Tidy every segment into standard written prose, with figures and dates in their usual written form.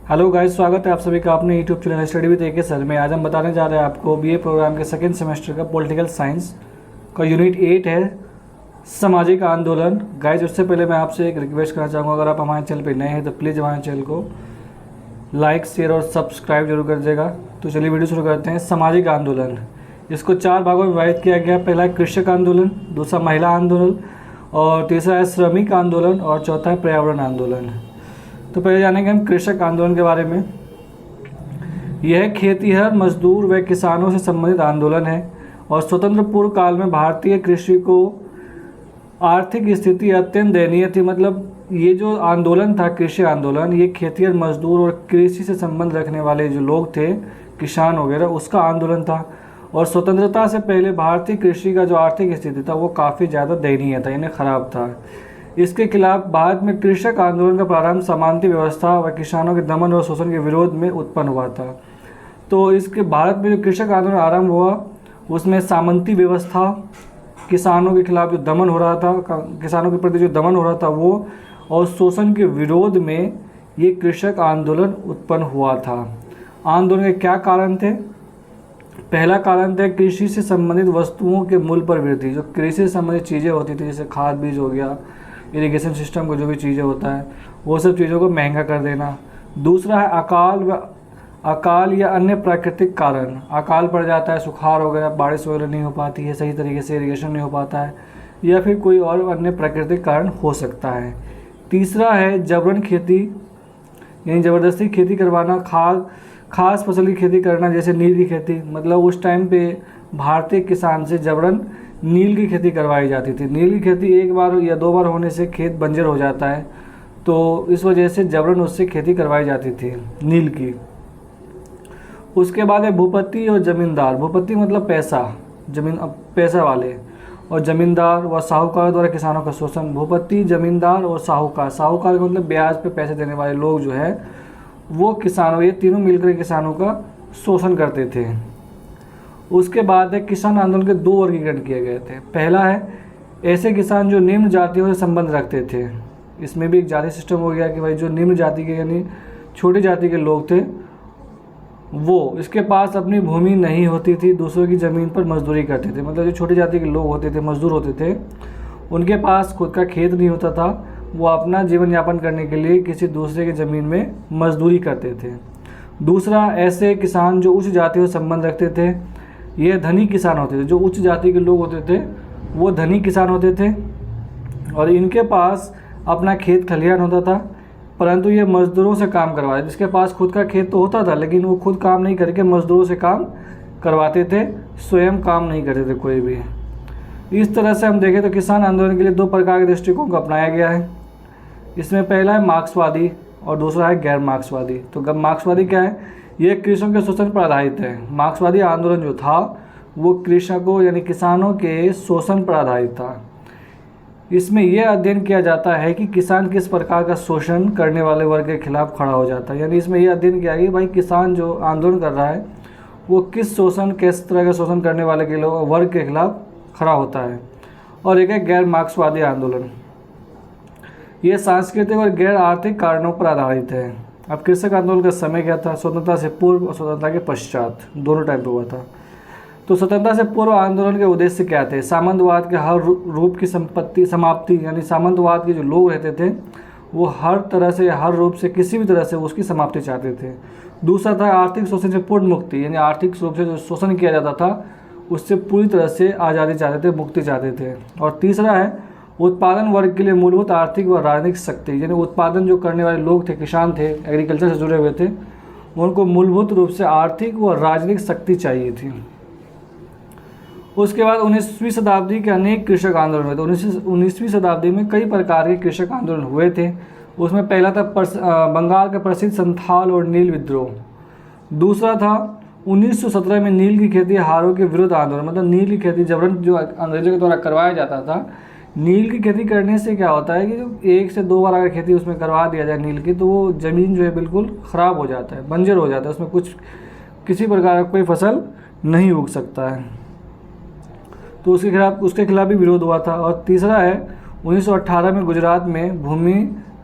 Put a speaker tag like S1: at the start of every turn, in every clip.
S1: Hello guys, स्वागत है आप सभी का अपने YouTube channel study with AK sir में। आज हम बताने जा रहे हैं आपको बीए प्रोग्राम के सेकेंड सेमेस्टर का पॉलिटिकल साइंस का यूनिट 8 है सामाजिक आंदोलन। गाइस, उससे पहले मैं आपसे एक रिक्वेस्ट करना चाहूँगा, अगर आप हमारे चैनल पर नए हैं तो प्लीज़ हमारे चैनल को लाइक, शेयर और सब्सक्राइब जरूर कर दीजिएगा। तो चलिए वीडियो शुरू करते हैं। सामाजिक आंदोलन, इसको 4 भागों में विभाजित किया गया। पहला है कृषक आंदोलन, दूसरा महिला आंदोलन, और तीसरा है श्रमिक आंदोलन, और चौथा है पर्यावरण आंदोलन। तो पहले जानेंगे हम कृषक आंदोलन के बारे में। यह खेतिहर मजदूर व किसानों से संबंधित आंदोलन है और स्वतंत्र पूर्व काल में भारतीय कृषि को आर्थिक स्थिति अत्यंत दयनीय थी। मतलब ये जो आंदोलन था, कृषि आंदोलन, ये खेतिहर मजदूर और कृषि से संबंध रखने वाले जो लोग थे, किसान वगैरह, उसका आंदोलन था। और स्वतंत्रता से पहले भारतीय कृषि का जो आर्थिक स्थिति था वो काफ़ी ज़्यादा दयनीय था, यानी खराब था। इसके खिलाफ भारत में कृषक आंदोलन का प्रारंभ समानता व्यवस्था व किसानों के दमन और शोषण के विरोध में उत्पन्न हुआ था। तो इसके भारत में जो कृषक आंदोलन आरंभ हुआ उसमें सामंती व्यवस्था, किसानों के खिलाफ जो दमन हो रहा था, किसानों के प्रति जो दमन हो रहा था वो, और शोषण के विरोध में ये कृषक आंदोलन उत्पन्न हुआ था। आंदोलन के क्या कारण थे? पहला कारण था कृषि से संबंधित वस्तुओं के मूल्य पर वृद्धि। जो कृषि से संबंधित चीज़ें होती थी, जैसे खाद बीज हो गया, इरिगेशन सिस्टम को जो भी चीज़ें होता है, वो सब चीज़ों को महंगा कर देना। दूसरा है अकाल या अन्य प्राकृतिक कारण। अकाल पड़ जाता है, सुखाड़ वगैरह, बारिश वगैरह नहीं हो पाती है सही तरीके से, इरिगेशन नहीं हो पाता है, या फिर कोई और अन्य प्राकृतिक कारण हो सकता है। तीसरा है जबरन खेती, यानी ज़बरदस्ती खेती करवाना, खास फसल की खेती करना, जैसे नील की खेती। मतलब उस टाइम पे भारतीय किसान से जबरन नील की खेती करवाई जाती थी। नील की खेती एक बार या 2 बार होने से खेत बंजर हो जाता है, तो इस वजह से जबरन उससे खेती करवाई जाती थी नील की। उसके बाद है भूपति और जमींदार। भूपति मतलब पैसा, जमीन, पैसा वाले, और जमींदार व साहूकार द्वारा किसानों का शोषण। भूपति, जमींदार और साहूकार। साहूकार का मतलब ब्याज पे पैसे देने वाले लोग जो है वो किसानों, ये तीनों मिलकर किसानों का शोषण करते थे। उसके बाद है किसान आंदोलन के 2 वर्गीकरण किए गए थे। पहला है ऐसे किसान जो निम्न जातियों से संबंध रखते थे। इसमें भी एक जाति सिस्टम हो गया कि भाई जो निम्न जाति के यानी छोटी जाति के लोग थे, वो इसके पास अपनी भूमि नहीं होती थी, दूसरों की ज़मीन पर मजदूरी करते थे। मतलब जो छोटी जाति के लोग होते थे, मजदूर होते थे, उनके पास खुद का खेत नहीं होता था, वो अपना जीवन यापन करने के लिए किसी दूसरे की ज़मीन में मजदूरी करते थे। दूसरा, ऐसे किसान जो उच्च जातियों से संबंध रखते थे, ये धनी किसान होते थे। जो उच्च जाति के लोग होते थे वो धनी किसान होते थे और इनके पास अपना खेत खलिहान होता था, परंतु ये मजदूरों से काम करवाते। जिसके पास खुद का खेत तो होता था लेकिन वो खुद काम नहीं करके मजदूरों से काम करवाते थे, स्वयं काम नहीं करते थे कोई भी। इस तरह से हम देखें तो किसान आंदोलन के लिए 2 प्रकार के दृष्टिकोण को अपनाया गया है। इसमें पहला है मार्क्सवादी और दूसरा है गैर मार्क्सवादी। तो मार्क्सवादी क्या है? ये कृषकों के शोषण पर आधारित है। मार्क्सवादी आंदोलन जो था वो कृषकों यानी किसानों के शोषण पर आधारित था। इसमें यह अध्ययन किया जाता है कि किसान किस प्रकार का शोषण करने वाले वर्ग के खिलाफ खड़ा हो जाता है। यानी इसमें यह अध्ययन किया गया कि भाई किसान जो आंदोलन कर रहा है वो किस तरह का शोषण करने वाले के वर्ग के खिलाफ खड़ा होता है। और एक है गैर मार्क्सवादी आंदोलन। ये सांस्कृतिक और गैर आर्थिक कारणों पर आधारित है। अब कृषक आंदोलन का समय क्या था? स्वतंत्रता से पूर्व और स्वतंत्रता के पश्चात, दोनों टाइम पे हुआ था। तो स्वतंत्रता से पूर्व आंदोलन के उद्देश्य क्या थे? सामंतवाद के हर रूप की समाप्ति, यानी सामंतवाद के जो लोग रहते थे वो हर तरह से, हर रूप से, किसी भी तरह से उसकी समाप्ति चाहते थे। दूसरा था आर्थिक शोषण से पूर्ण मुक्ति, यानी आर्थिक रूप से जो शोषण किया जाता था उससे पूरी तरह से आज़ादी चाहते थे, मुक्ति चाहते थे। और तीसरा है उत्पादन वर्ग के लिए मूलभूत आर्थिक व राजनीतिक शक्ति, यानी उत्पादन जो करने वाले लोग थे, किसान थे, एग्रीकल्चर से जुड़े हुए थे, उनको मूलभूत रूप से आर्थिक व राजनीतिक शक्ति चाहिए थी। उसके बाद 19वीं शताब्दी के अनेक कृषक आंदोलन हुए थे। 19वीं शताब्दी में कई प्रकार के कृषक आंदोलन हुए थे। उसमें पहला था बंगाल का प्रसिद्ध संथाल और नील विद्रोह। दूसरा था 1917 में नील की खेती हारों के विरुद्ध आंदोलन। मतलब नील की खेती जबरन जो अंग्रेजों के द्वारा करवाया जाता था। नील की खेती करने से क्या होता है कि जो 1 से 2 बार अगर खेती उसमें करवा दिया जाए नील की, तो वो ज़मीन जो है बिल्कुल ख़राब हो जाता है, बंजर हो जाता है, उसमें किसी प्रकार का कोई फसल नहीं उग सकता है। तो उसके खिलाफ भी विरोध हुआ था। और तीसरा है 1918 में गुजरात में भूमि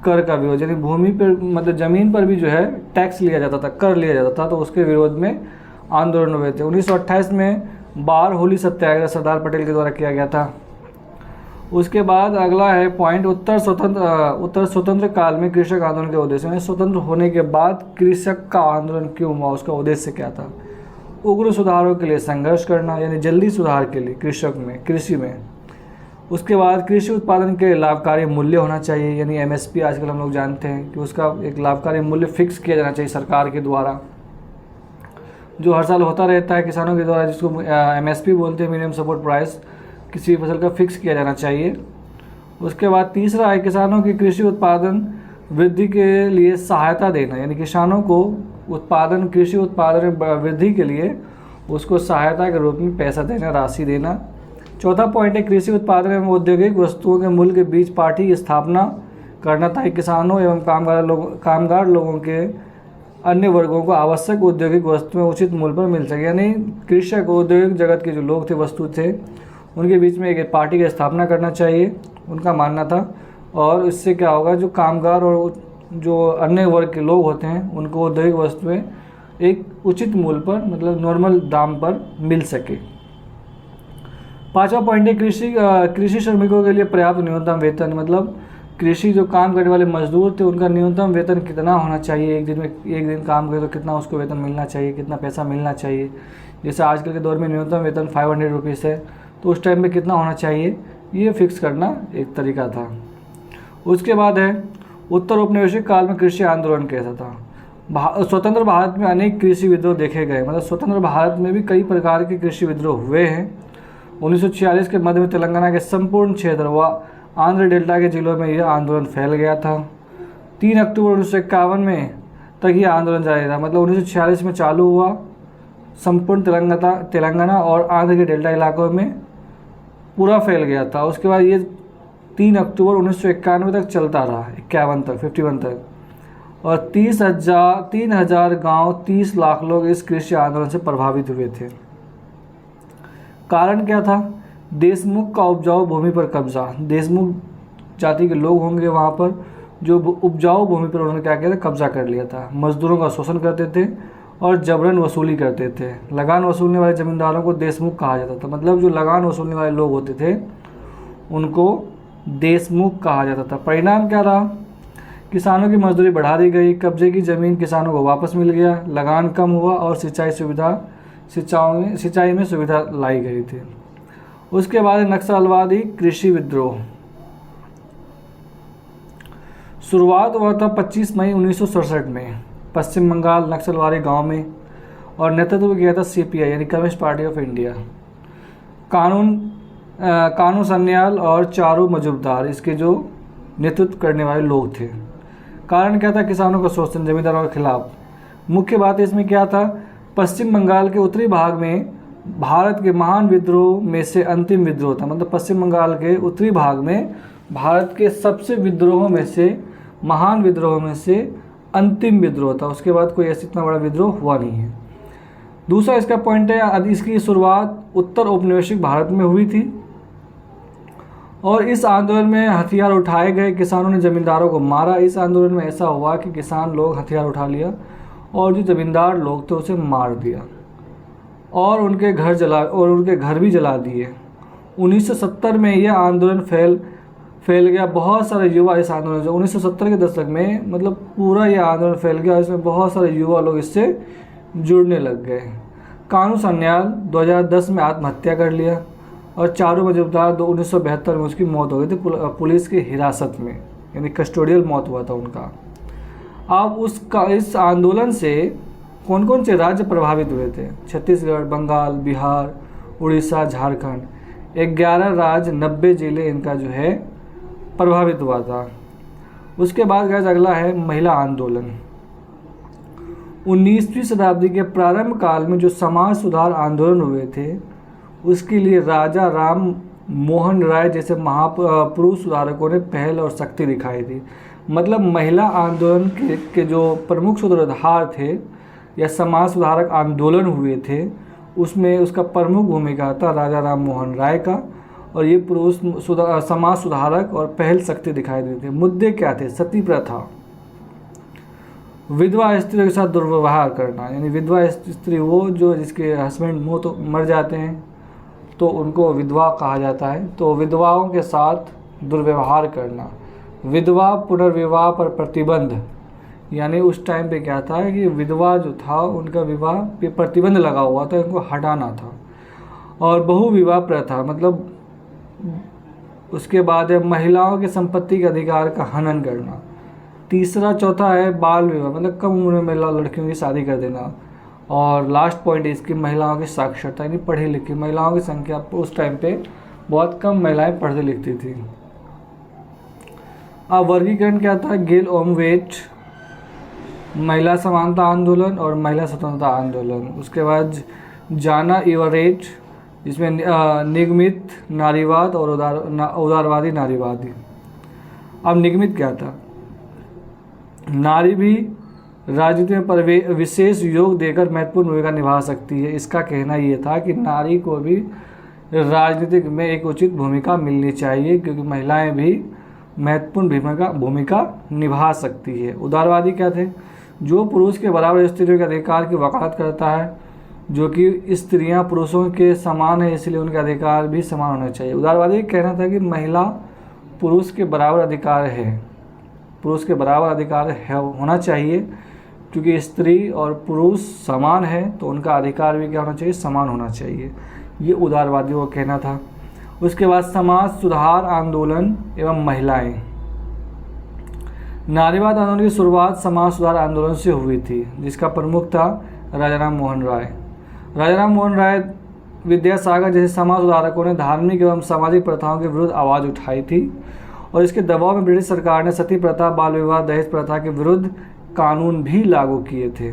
S1: कर का विरोध, यानी भूमि पर मतलब ज़मीन पर भी जो है टैक्स लिया जाता था, कर लिया जाता था, तो उसके विरोध में आंदोलन हुए थे। 1928 में बार होली सत्याग्रह सरदार पटेल के द्वारा किया गया था। उसके बाद अगला है पॉइंट, उत्तर स्वतंत्र काल में कृषक आंदोलन के उद्देश्य, यानी स्वतंत्र होने के बाद कृषक का आंदोलन क्यों हुआ, उसका उद्देश्य क्या था। उग्र सुधारों के लिए संघर्ष करना, यानी जल्दी सुधार के लिए कृषि में। उसके बाद कृषि उत्पादन के लाभकारी मूल्य होना चाहिए, यानी एमएसपी आजकल हम लोग जानते हैं कि उसका एक लाभकारी मूल्य फिक्स किया जाना चाहिए सरकार के द्वारा, जो हर साल होता रहता है किसानों के द्वारा, जिसको एमएसपी बोलते हैं, मिनिमम सपोर्ट प्राइस, किसी फसल का फिक्स किया जाना चाहिए। उसके बाद तीसरा है किसानों की कृषि उत्पादन वृद्धि के लिए सहायता देना, यानी किसानों को कृषि उत्पादन वृद्धि के लिए उसको सहायता के रूप में पैसा देना, राशि देना। चौथा पॉइंट है कृषि उत्पादन एवं औद्योगिक वस्तुओं के मूल्य के बीच पार्टी की स्थापना करना, ताकि किसानों एवं कामगार लोगों के अन्य वर्गों को आवश्यक औद्योगिक वस्तुएं उचित मूल्य पर मिल सके, यानी कृषक औद्योगिक जगत के जो लोग थे, वस्तु थे, उनके बीच में एक पार्टी की स्थापना करना चाहिए, उनका मानना था। और इससे क्या होगा, जो कामगार और जो अन्य वर्ग के लोग होते हैं उनको औद्योगिक वस्तुएं एक उचित मूल्य पर, मतलब नॉर्मल दाम पर मिल सके। पांचवा पॉइंट है कृषि श्रमिकों के लिए पर्याप्त न्यूनतम वेतन, मतलब कृषि जो काम करने वाले मजदूर थे उनका न्यूनतम वेतन कितना होना चाहिए, एक दिन काम करे तो कितना उसको वेतन मिलना चाहिए, कितना पैसा मिलना चाहिए। जैसे आजकल के दौर में न्यूनतम वेतन 500 रुपीज़ है, तो उस टाइम में कितना होना चाहिए, ये फिक्स करना एक तरीका था। उसके बाद है उत्तर औपनिवेशिक काल में कृषि आंदोलन कैसा था। स्वतंत्र भारत में अनेक कृषि विद्रोह देखे गए, मतलब स्वतंत्र भारत में भी कई प्रकार के कृषि विद्रोह हुए हैं। 1946 के मध्य में तेलंगाना के संपूर्ण क्षेत्र व आंध्र डेल्टा के जिलों में यह आंदोलन फैल गया था। 3 अक्टूबर 1951 में तक यह आंदोलन जारी रहा, मतलब 1946 में चालू हुआ, संपूर्ण तेलंगाना और आंध्र के डेल्टा इलाकों में पूरा फैल गया था। उसके बाद ये 3 अक्टूबर 1991 तक चलता रहा, 51 तक, और 3,000 गाँव, 30 लाख लोग इस कृषि आंदोलन से प्रभावित हुए थे। कारण क्या था, देशमुख का उपजाऊ भूमि पर कब्जा। देशमुख जाति के लोग होंगे वहाँ पर, जो उपजाऊ भूमि पर उन्होंने क्या किया था, कब्जा कर लिया था। मजदूरों का शोषण करते थे और जबरन वसूली करते थे। लगान वसूलने वाले जमींदारों को देशमुख कहा जाता था, मतलब जो लगान वसूलने वाले लोग होते थे उनको देशमुख कहा जाता था। परिणाम क्या रहा, किसानों की मजदूरी बढ़ा दी गई, कब्जे की ज़मीन किसानों को वापस मिल गया, लगान कम हुआ और सिंचाई में सुविधा लाई गई थी। उसके बाद नक्सलवादी कृषि विद्रोह। शुरुआत हुआ था 25 मई 1967 में पश्चिम बंगाल नक्सलवादी गांव में, और नेतृत्व किया था सीपीआई, यानी कम्युनिस्ट पार्टी ऑफ इंडिया। कानू सन्याल और चारू मजुमदार इसके जो नेतृत्व करने वाले लोग थे। कारण क्या था, किसानों का शोषण, जमींदारों के खिलाफ। मुख्य बात इसमें क्या था, पश्चिम बंगाल के उत्तरी भाग में भारत के महान विद्रोह में से अंतिम विद्रोह था, मतलब पश्चिम बंगाल के उत्तरी भाग में भारत के सबसे विद्रोहों में से, महान विद्रोहों में से अंतिम विद्रोह था। उसके बाद कोई ऐसा इतना बड़ा विद्रोह हुआ नहीं है। दूसरा इसका पॉइंट है, इसकी शुरुआत उत्तर औपनिवेशिक भारत में हुई थी और इस आंदोलन में हथियार उठाए गए, किसानों ने जमींदारों को मारा। इस आंदोलन में ऐसा हुआ कि किसान लोग हथियार उठा लिया और जो जमींदार लोग थे उसे मार दिया और उनके घर भी जला दिए। 1970 में यह आंदोलन फैल गया। बहुत सारे युवा इस आंदोलन से 1970 के दशक में, मतलब पूरा यह आंदोलन फैल गया, इसमें बहुत सारे युवा लोग इससे जुड़ने लग गए। कानू सन्याल 2010 में आत्महत्या कर लिया और चारू मजुमदार 1972 में उसकी मौत हो गई थी पुलिस की हिरासत में, यानी कस्टोडियल मौत हुआ था उनका। अब इस आंदोलन से कौन कौन से राज्य प्रभावित हुए थे, छत्तीसगढ़, बंगाल, बिहार, उड़ीसा, झारखंड, 11 राज्य, 90 जिले इनका जो है प्रभावित हुआ था। उसके बाद गाइस अगला है महिला आंदोलन। 19वीं शताब्दी के प्रारंभ काल में जो समाज सुधार आंदोलन हुए थे उसके लिए राजा राम मोहन राय जैसे महापुरुष सुधारकों ने पहल और शक्ति दिखाई थी। मतलब महिला आंदोलन के जो प्रमुख सूत्रधार थे या समाज सुधारक आंदोलन हुए थे उसमें उसका प्रमुख भूमिका था राजा राम मोहन राय का, और ये पुरुष समाज सुधारक और पहल शक्ति दिखाई देते थे। मुद्दे क्या थे? सती प्रथा, विधवा स्त्रियों के साथ दुर्व्यवहार करना, यानी विधवा स्त्री वो जो जिसके हस्बैंड मर जाते हैं तो उनको विधवा कहा जाता है, तो विधवाओं के साथ दुर्व्यवहार करना। विधवा पुनर्विवाह पर प्रतिबंध, यानी उस टाइम पे क्या था कि विधवा जो था उनका विवाह पे प्रतिबंध लगा हुआ था, इनको हटाना था। और बहुविवाह प्रथा, मतलब उसके बाद है महिलाओं के संपत्ति के अधिकार का हनन करना। तीसरा चौथा है बाल विवाह, मतलब कम उम्र में लड़कियों की शादी कर देना। और लास्ट पॉइंट है इसकी महिलाओं की साक्षरता, यानी पढ़ी लिखी महिलाओं की संख्या उस टाइम पे बहुत कम महिलाएं पढ़ती लिखती थी। अब वर्गीकरण क्या था? गेल ओमवेट, महिला समानता आंदोलन और महिला स्वतंत्रता आंदोलन। उसके बाद जाना इवरेट, जिसमें निगमित नारीवाद और उदारवादी नारीवादी। अब निगमित क्या था? नारी भी राजनीति में विशेष योग देकर महत्वपूर्ण भूमिका निभा सकती है। इसका कहना ये था कि नारी को भी राजनीतिक में एक उचित भूमिका मिलनी चाहिए, क्योंकि महिलाएं भी महत्वपूर्ण भूमिका निभा सकती है। उदारवादी क्या थे? जो पुरुष के बराबर स्त्रियों के अधिकार की वकालत करता है, जो कि स्त्रियां पुरुषों के समान है इसलिए उनके अधिकार भी समान होने चाहिए। उदारवादी का कहना था कि महिला पुरुष के बराबर अधिकार है, पुरुष के बराबर अधिकार है होना चाहिए, क्योंकि स्त्री और पुरुष समान है तो उनका अधिकार भी क्या होना चाहिए? समान होना चाहिए। ये उदारवादियों का कहना था। उसके बाद समाज सुधार आंदोलन एवं महिलाएं। नारीवाद आंदोलन की शुरुआत समाज सुधार आंदोलन से हुई थी, जिसका प्रमुख था राजाराम मोहन राय। राजाराम मोहन राय, विद्यासागर जैसे समाज सुधारकों ने धार्मिक एवं सामाजिक प्रथाओं के विरुद्ध आवाज़ उठाई थी, और इसके दबाव में ब्रिटिश सरकार ने सती प्रथा, बाल विवाह, दहेज प्रथा के विरुद्ध कानून भी लागू किए थे।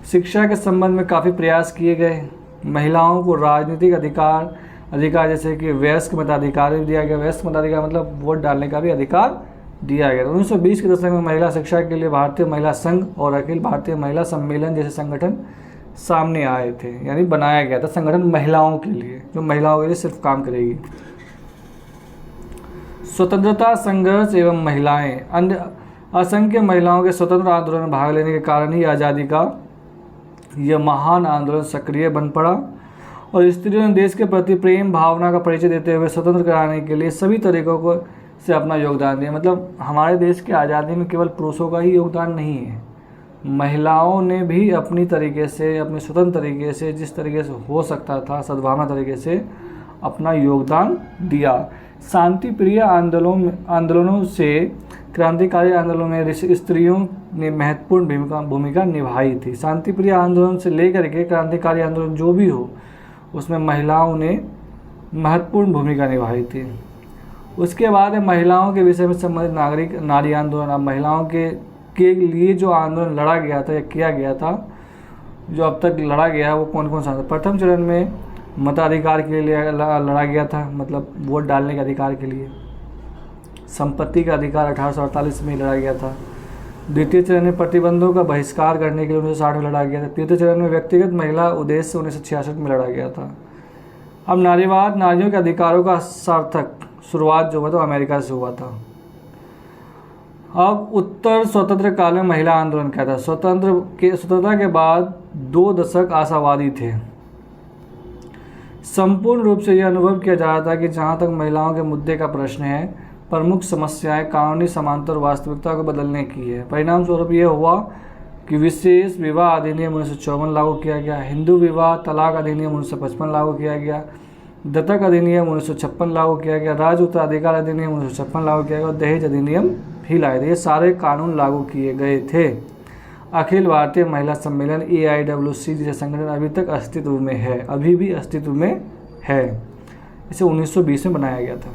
S1: शिक्षा के संबंध में काफ़ी प्रयास किए गए। महिलाओं को राजनीतिक अधिकार जैसे कि वयस्क मताधिकार भी दिया गया। वयस्क मताधिकार मतलब वोट डालने का भी अधिकार दिया गया। 1920 के दशक में महिला शिक्षा के लिए भारतीय महिला संघ और अखिल भारतीय महिला सम्मेलन जैसे संगठन सामने आए थे, यानी बनाया गया था संगठन महिलाओं के लिए, जो महिलाओं के लिए सिर्फ काम करेगी। स्वतंत्रता संघर्ष एवं महिलाएं। अन्य असंख्य महिलाओं के स्वतंत्र आंदोलन में भाग लेने के कारण ही आज़ादी का यह महान आंदोलन सक्रिय बन पड़ा, और स्त्रियों ने देश के प्रति प्रेम भावना का परिचय देते हुए स्वतंत्र कराने के लिए सभी तरीकों को से अपना योगदान दिया। मतलब हमारे देश की आज़ादी में केवल पुरुषों का ही योगदान नहीं है, महिलाओं ने भी अपनी तरीके से, अपने स्वतंत्र तरीके से, जिस तरीके से हो सकता था सद्भावना तरीके से अपना योगदान दिया। शांति प्रिय आंदोलनों से क्रांतिकारी आंदोलनों में स्त्रियों ने महत्वपूर्ण भूमिका निभाई थी। शांति प्रिय आंदोलन से लेकर के क्रांतिकारी आंदोलन जो भी हो, उसमें महिलाओं ने महत्वपूर्ण भूमिका निभाई थी। उसके बाद महिलाओं के विषय में संबंधित नारी आंदोलन। अब महिलाओं के लिए जो आंदोलन लड़ा गया था या किया गया था, जो अब तक लड़ा गया, वो कौन कौन सा था? प्रथम चरण में मताधिकार के लिए लड़ा गया था, मतलब वोट डालने के अधिकार के लिए। संपत्ति का अधिकार 1848 में लड़ा गया था। द्वितीय चरण में प्रतिबंधों का बहिष्कार करने के लिए 1960 में लड़ा गया था। तृतीय चरण में व्यक्तिगत महिला उद्देश्य 1966 में लड़ा गया था। अब नारीवाद, नारियों के अधिकारों का सार्थक शुरुआत जो हुआ था अमेरिका से हुआ था। अब उत्तर स्वतंत्र काल में महिला आंदोलन क्या था? स्वतंत्रता के बाद 2 दशक आशावादी थे। संपूर्ण रूप से यह अनुभव किया जा रहा था कि जहां तक महिलाओं के मुद्दे का प्रश्न है, प्रमुख समस्याएं कानूनी समानता और वास्तविकता को बदलने की है। परिणाम स्वरूप यह हुआ कि विशेष विवाह अधिनियम 1954 लागू किया गया, हिंदू विवाह तलाक अधिनियम 1955 लागू किया गया, दत्तक अधिनियम 1956 लागू किया गया, राज्य उत्तराधिकार अधिनियम 1956 लागू किया गया और दहेज अधिनियम भी लाए थे। ये सारे कानून लागू किए गए थे। अखिल भारतीय महिला सम्मेलन AIWC जैसे संगठन अभी तक अस्तित्व में है, अभी भी अस्तित्व में है। इसे 1920 में बनाया गया था।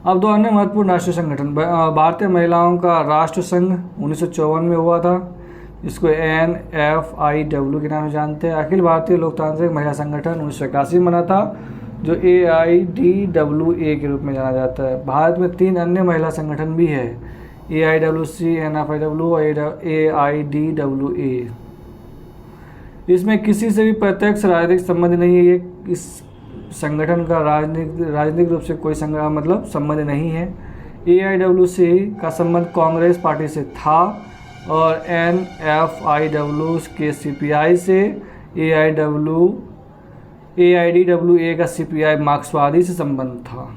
S1: अब 2 अन्य महत्वपूर्ण राष्ट्रीय संगठन। भारतीय महिलाओं का राष्ट्र संघ 1954 में हुआ था, इसको NFIW के नाम से जानते हैं। अखिल भारतीय लोकतांत्रिक महिला संगठन 1981 में बना था, जो AIDWA के रूप में जाना जाता है। भारत में 3 अन्य महिला संगठन भी है, AIWC, NFIW और AIDWA। इसमें किसी से भी प्रत्यक्ष राजनीतिक संबंध नहीं है। ये इस संगठन का राजनीतिक रूप से कोई संबंध नहीं है। AIWC का संबंध कांग्रेस पार्टी से था और NFIW के CPI से, AIDWA का CPI मार्क्सवादी से संबंध था।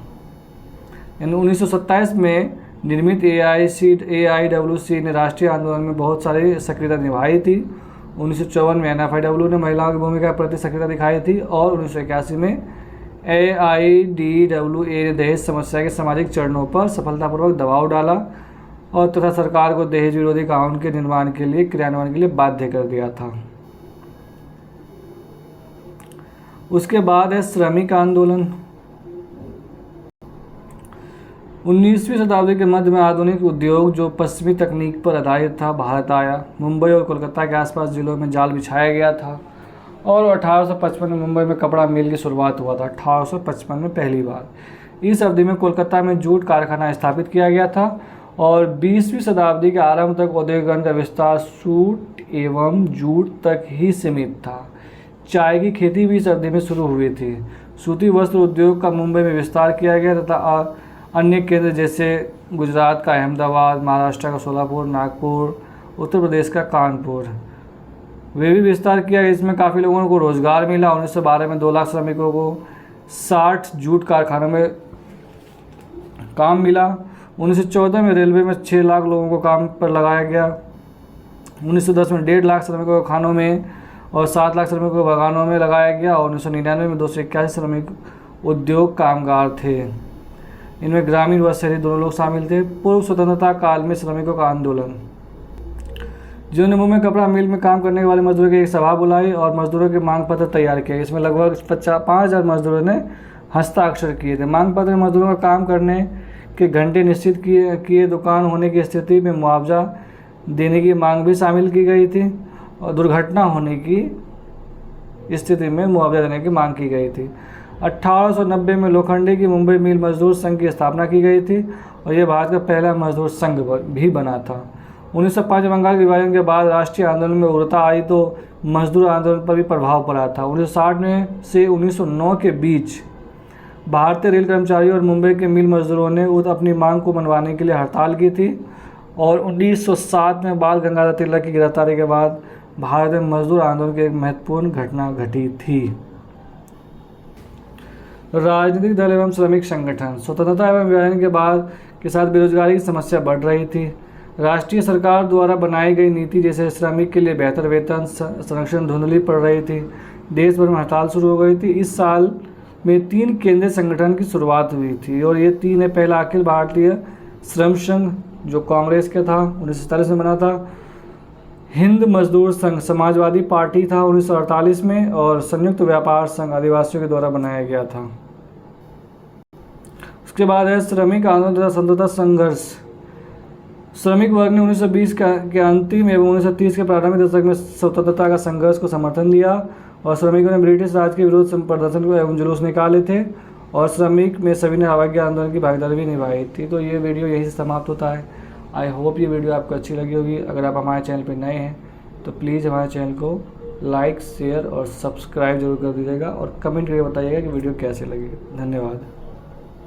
S1: 1927 में निर्मित AIWC ने राष्ट्रीय आंदोलन में बहुत सारी सक्रियता निभाई थी। 1954 में NFIW ने महिलाओं की भूमिका प्रति सक्रियता दिखाई थी और 1981 में AIDWA ने दहेज समस्या के सामाजिक चरणों पर सफलतापूर्वक दबाव डाला और तथा सरकार को दहेज विरोधी कानून के क्रियान्वयन के लिए बाध्य कर दिया था। उसके बाद है श्रमिक आंदोलन। 19वीं शताब्दी के मध्य में आधुनिक उद्योग जो पश्चिमी तकनीक पर आधारित था भारत आया। मुंबई और कोलकाता के आसपास जिलों में जाल बिछाया गया था और 1855 में मुंबई में कपड़ा मिल की शुरुआत हुआ था। 1855 में पहली बार। इस अवधि में कोलकाता में जूट कारखाना स्थापित किया गया था और 20वीं शताब्दी के आरंभ तक औद्योगिकरण का विस्तार सूट एवं जूट तक ही सीमित था। चाय की खेती भी इस अवधि में शुरू हुई थी। सूती वस्त्र उद्योग का मुंबई में विस्तार किया गया तथा अन्य केंद्र जैसे गुजरात का अहमदाबाद, महाराष्ट्र का सोलापुर, नागपुर, उत्तर प्रदेश का कानपुर वे भी विस्तार किया। इसमें काफ़ी लोगों को रोजगार मिला। 1912 में 2 लाख श्रमिकों को 60 जूट कारखानों में काम मिला। 1914 में रेलवे में 6 लाख लोगों को काम पर लगाया गया। 1910 में 1.5 लाख श्रमिकों को खानों में और 7 लाख श्रमिकों को बागानों में लगाया गया और 1999 में 281 श्रमिक उद्योग कामगार थे। इनमें ग्रामीण व शहरी दोनों लोग शामिल थे। पूर्व स्वतंत्रता काल में श्रमिकों का आंदोलन, जिन्होंने मुंबई कपड़ा मिल में काम करने वाले मजदूरों की एक सभा बुलाई और मजदूरों के मांग पत्र तैयार किए। इसमें लगभग 5,000 मजदूरों ने हस्ताक्षर किए थे। मांग पत्र में मजदूरों का काम करने के घंटे निश्चित किए, दुकान होने की स्थिति में मुआवजा देने की मांग भी शामिल की गई थी और दुर्घटना होने की स्थिति में मुआवजा देने की मांग की गई थी। 1890 में लोखंडे की मुंबई मिल मजदूर संघ की स्थापना की गई थी और यह भारत का पहला मजदूर संघ भी बना था। 1905 में बंगाल के विभाजन के बाद राष्ट्रीय आंदोलन में उग्रता आई तो मजदूर आंदोलन पर भी प्रभाव पड़ा था। 1960 में से 1909 के बीच भारतीय रेल कर्मचारियों और मुंबई के मिल मजदूरों ने अपनी मांग को मनवाने के लिए हड़ताल की थी और 1907 में बाल गंगाधर तिलक की गिरफ्तारी के बाद भारत में मजदूर आंदोलन की एक महत्वपूर्ण घटना घटी थी। राजनीतिक दल एवं श्रमिक संगठन। स्वतंत्रता एवं विभाजन के बाद के साथ बेरोजगारी की समस्या बढ़ रही थी। राष्ट्रीय सरकार द्वारा बनाई गई नीति जैसे श्रमिक के लिए बेहतर वेतन संरक्षण धुंधली पड़ रही थी। देश भर में हड़ताल शुरू हो गई थी। इस साल में 3 केंद्रीय संगठन की शुरुआत हुई थी और ये 3 है। पहला अखिल भारतीय श्रम संघ जो कांग्रेस का था, 1947 में बना था। हिंद मजदूर संघ समाजवादी पार्टी था 1948 में और संयुक्त व्यापार संघ आदिवासियों के द्वारा बनाया गया था। उसके बाद है श्रमिक आंदोलन तथा स्वतंत्रता संघर्ष। श्रमिक वर्ग ने 1920 के अंतिम एवं 1930 के प्रारंभिक दशक में स्वतंत्रता का संघर्ष को समर्थन दिया और श्रमिकों ने ब्रिटिश राज के विरोध प्रदर्शन को एवं जुलूस निकाले थे और श्रमिक में सभी ने अवज्ञा आंदोलन की भागीदारी भी निभाई थी। तो ये वीडियो यहीं से समाप्त होता है। आई होप ये वीडियो आपको अच्छी लगी होगी। अगर आप हमारे चैनल पर नए हैं तो प्लीज़ हमारे चैनल को लाइक, शेयर और सब्सक्राइब जरूर कर दीजिएगा और कमेंट करके बताइएगा कि वीडियो कैसे लगी। धन्यवाद।